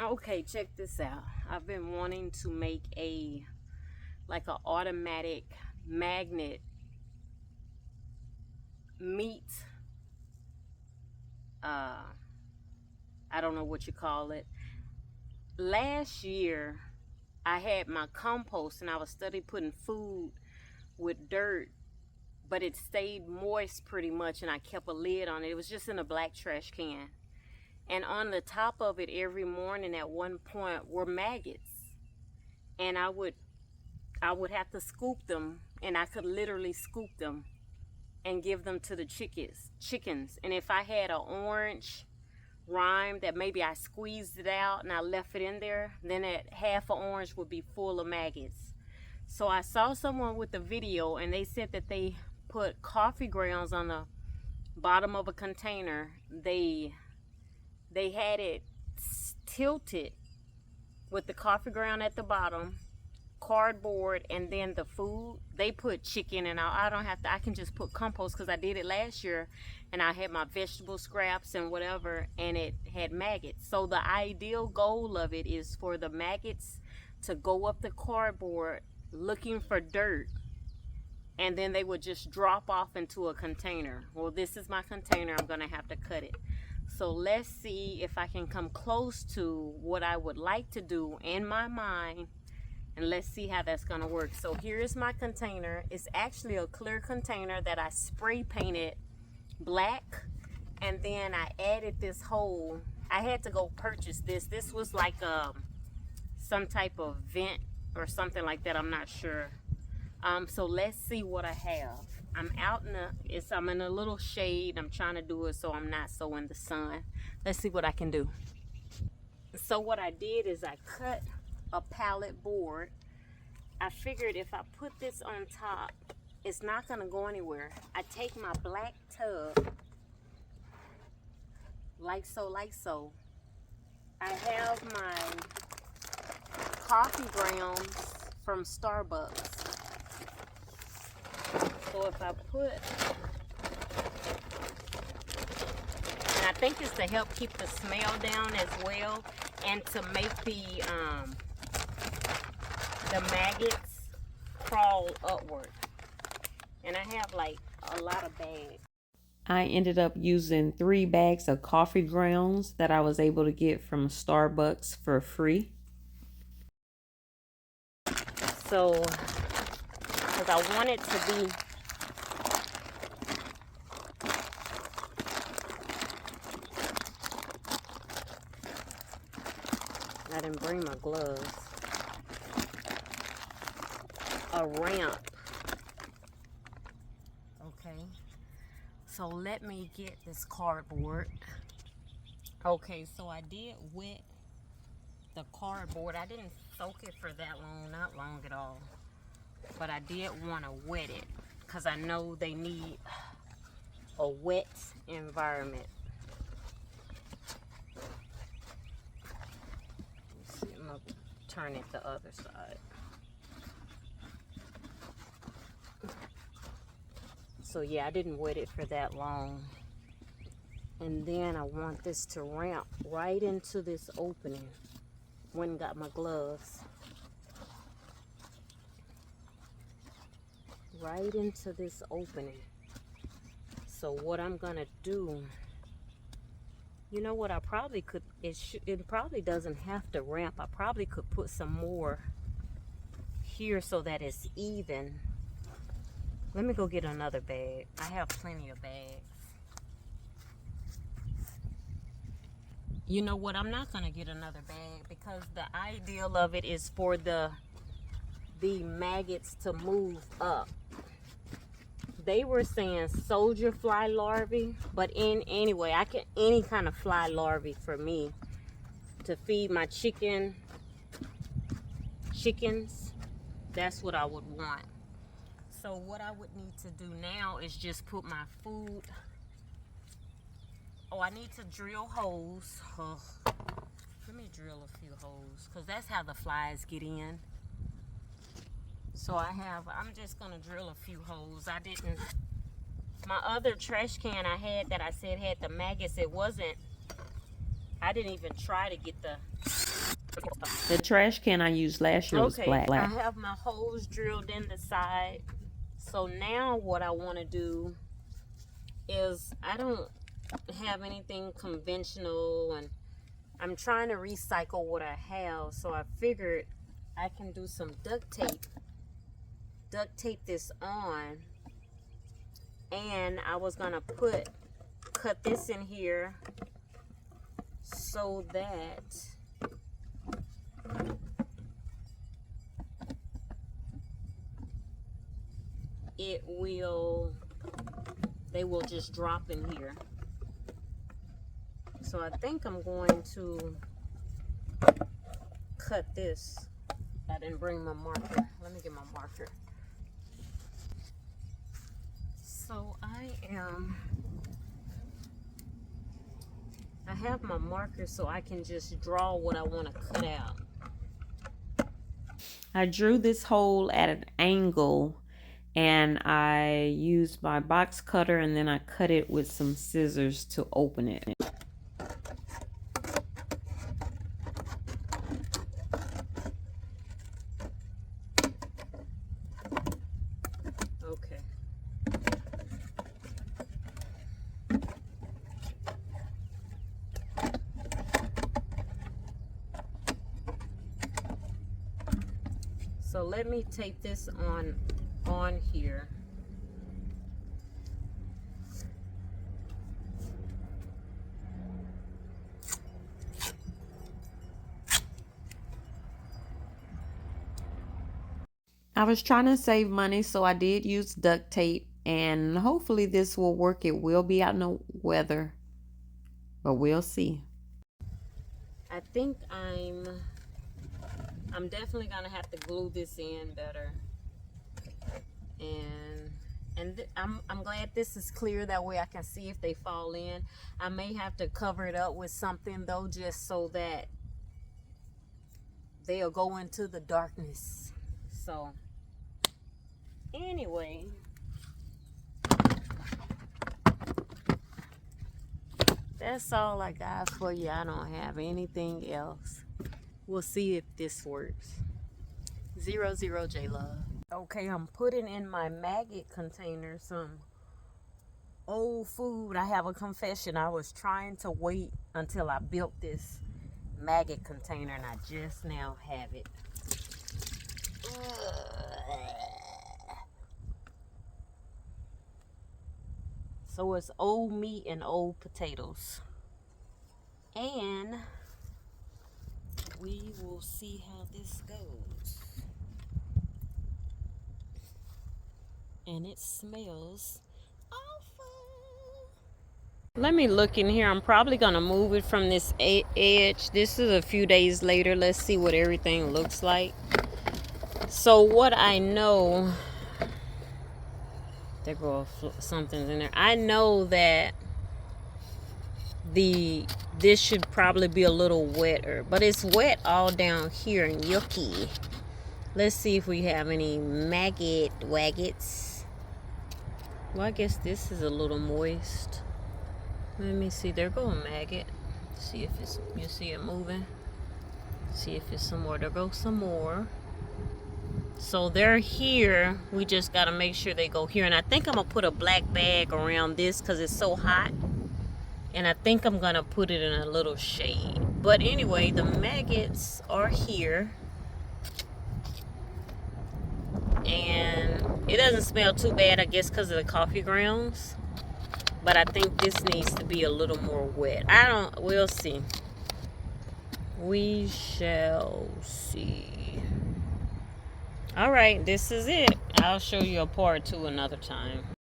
Okay, check this out. I've been wanting to make a automatic magnet meat, I don't know what you call it. Last year I had my compost and I was studying putting food with dirt, but it stayed moist pretty much, and I kept a lid on it. It was just in a black trash can. And on the top of it every morning at one point were maggots. And I would have to scoop them, and I could literally scoop them and give them to the chickens. And if I had an orange rind that maybe I squeezed it out and I left it in there, then that half an orange would be full of maggots. So I saw someone with a video, and they said that they put coffee grounds on the bottom of a container. They had it tilted with the coffee ground at the bottom, cardboard, and then the food. They put chicken, and I don't have to, I can just put compost, because I did it last year and I had my vegetable scraps and whatever, and it had maggots. So the ideal goal of it is for the maggots to go up the cardboard looking for dirt, and then they would just drop off into a container. Well, this is my container. I'm gonna have to cut it. So let's see if I can come close to what I would like to do in my mind, and let's see how that's gonna work. So here is my container. It's actually a clear container that I spray painted black, and then I added this hole. I had to go purchase this. This was like some type of vent or something like that, I'm not sure. So let's see what I have. I'm out in I'm in a little shade. I'm trying to do it so I'm not so in the sun. Let's see what I can do. So what I did is I cut a pallet board. I figured if I put this on top, it's not gonna go anywhere. I take my black tub, like so. I have my coffee grounds from Starbucks. So if I put, and I think it's to help keep the smell down as well, and to make the maggots crawl upward. And I have like a lot of bags. I ended up using 3 bags of coffee grounds that I was able to get from Starbucks for free. So, because I want it to be I didn't bring my gloves. A ramp. Okay. So let me get this cardboard. Okay, so I did wet the cardboard. I didn't soak it for that long, not long at all. But I did want to wet it because I know they need a wet environment. Let's see, I'm going to turn it the other side. So yeah, I didn't wet it for that long. And then I want this to ramp right into this opening. Went and got my gloves. Right into this opening. So what I'm gonna do, you know what I probably could, it probably doesn't have to ramp. I probably could put some more here so that it's even. Let me go get another bag. I have plenty of bags. You know what? I'm not gonna get another bag because the ideal of it is for the maggots to move up. They were saying soldier fly larvae, but anyway, I can any kind of fly larvae for me to feed my chickens. That's what I would want. So what I would need to do now is just put my food. Oh, I need to drill holes. Let me drill a few holes because that's how the flies get in. So I'm just gonna drill a few holes. My other trash can I had that I said had the maggots, it wasn't I didn't even try to get The trash can I used last year was black. I have my holes drilled in the side. So now what I want to do is, I don't have anything conventional, and I'm trying to recycle what I have. So I figured I can do some duct tape this on, and I was gonna cut this in here so that they will just drop in here. So I think I'm going to cut this. I didn't bring my marker. Let me get my marker. So I have my marker so I can just draw what I want to cut out. I drew this hole at an angle, and I used my box cutter, and then I cut it with some scissors to open it. Okay. So let me tape this on here. I was trying to save money, so I did use duct tape, and hopefully this will work. It will be out in the weather, but we'll see. I think I'm definitely gonna have to glue this in better, and I'm glad this is clear, that way I can see if they fall in. I may have to cover it up with something though, just so that they'll go into the darkness. So anyway, that's all I got for you. I don't have anything else. We'll see if this works. 00 J Love. Okay, I'm putting in my Maggot container some old food. I have a confession. I was trying to wait until I built this Maggot container, and I just now have it. So it's old meat and old potatoes. And we will see how this goes. And it smells awful. Let me look in here. I'm probably gonna move it from this edge. This is a few days later. Let's see what everything looks like. So what I know, there go something's in there. I know that this should probably be a little wetter, but it's wet all down here and yucky. Let's see if we have any maggot waggots. Well, I guess this is a little moist. Let me see. There go a maggot. See if it's, you see it moving. See if it's some more. There goes some more. So they're here. We just got to make sure they go here. And I think I'm going to put a black bag around this because it's so hot. And I think I'm going to put it in a little shade. But anyway, the maggots are here. And it doesn't smell too bad, I guess, because of the coffee grounds. But I think this needs to be a little more wet. We'll see. We shall see. All right, this is it. I'll show you a part 2 another time.